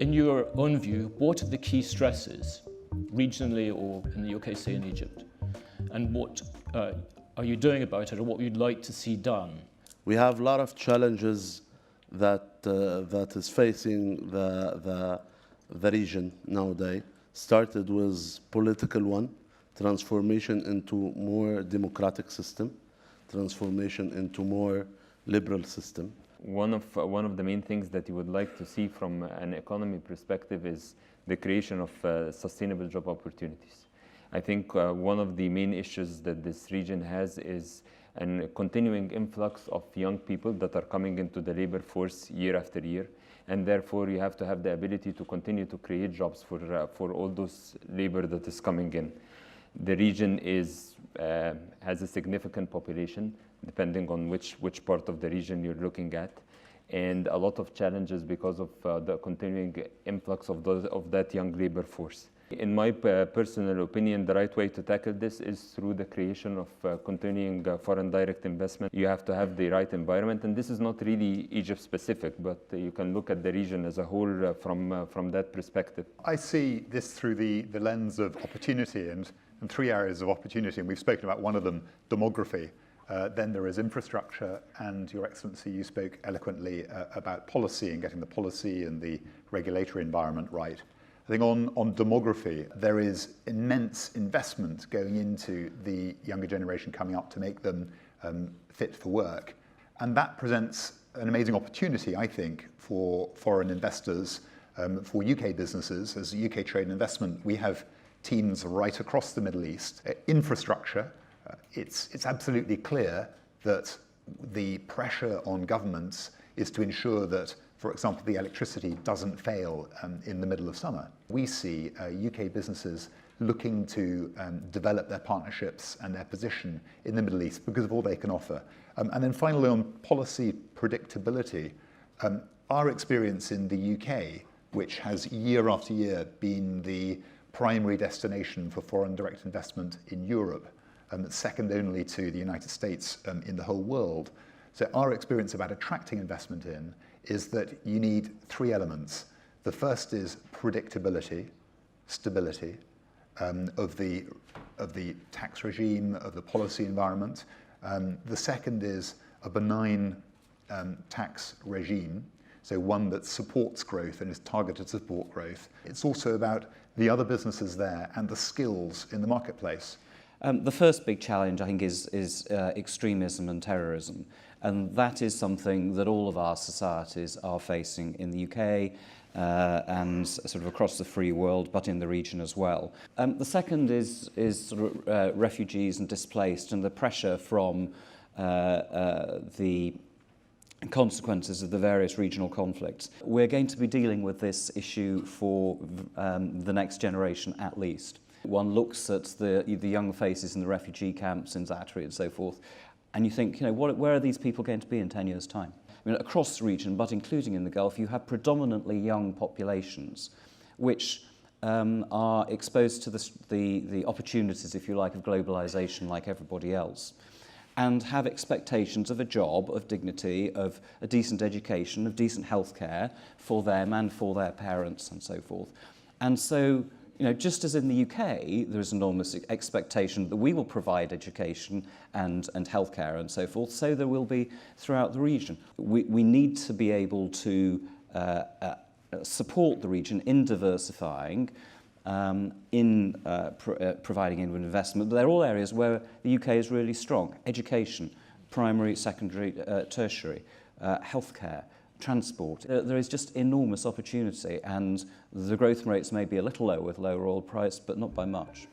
In your own view, what are the key stresses, regionally or in the UK, say in Egypt? And what are you doing about it, or what you'd like to see done? We have a lot of challenges that is facing the region nowadays. Started with political one, transformation into more democratic system, transformation into more liberal system. One of the main things that you would like to see from an economy perspective is the creation of sustainable job opportunities. I think one of the main issues that this region has is a continuing influx of young people that are coming into the labor force year after year, and therefore you have to have the ability to continue to create jobs for all those labor that is coming in. The region has a significant population, depending on which part of the region you're looking at, and a lot of challenges because of the continuing influx of that young labor force. In my personal opinion, the right way to tackle this is through the creation of continuing foreign direct investment. You have to have the right environment, and this is not really Egypt specific, but you can look at the region as a whole from that perspective. I see this through the lens of opportunity and three areas of opportunity, and we've spoken about one of them, demography. Then there is infrastructure, and Your Excellency, you spoke eloquently about policy and getting the policy and the regulatory environment right. I think on demography, there is immense investment going into the younger generation coming up to make them fit for work. And that presents an amazing opportunity, I think, for foreign investors, for UK businesses. As UK Trade and Investment, we have teams right across the Middle East. Infrastructure, it's absolutely clear that the pressure on governments is to ensure that, for example, the electricity doesn't fail in the middle of summer. We see UK businesses looking to develop their partnerships and their position in the Middle East because of all they can offer. And then finally, on policy predictability, our experience in the UK, which has year after year been the primary destination for foreign direct investment in Europe, second only to the United States in the whole world. So our experience about attracting investment in is that you need three elements. The first is predictability, stability of the tax regime, of the policy environment. The second is a benign tax regime, so one that supports growth and is targeted to support growth. It's also about the other businesses there and the skills in the marketplace. The first big challenge, I think, is extremism and terrorism. And that is something that all of our societies are facing in the UK and sort of across the free world, but in the region as well. The second is sort of, refugees and displaced, and the pressure from the consequences of the various regional conflicts. We're going to be dealing with this issue for the next generation at least. One looks at the young faces in the refugee camps in Zaatari and so forth, and you think, where are these people going to be in 10 years' time? I mean, across the region, but including in the Gulf, you have predominantly young populations which are exposed to the opportunities, if you like, of globalization like everybody else, and have expectations of a job, of dignity, of a decent education, of decent healthcare for them and for their parents and so forth. And so, just as in the UK, there is enormous expectation that we will provide education and healthcare and so forth, so there will be throughout the region. We need to be able to support the region in diversifying, in providing investment. But they're all areas where the UK is really strong. Education, primary, secondary, tertiary, healthcare, transport. There is just enormous opportunity, and the growth rates may be a little low with lower oil price, but not by much.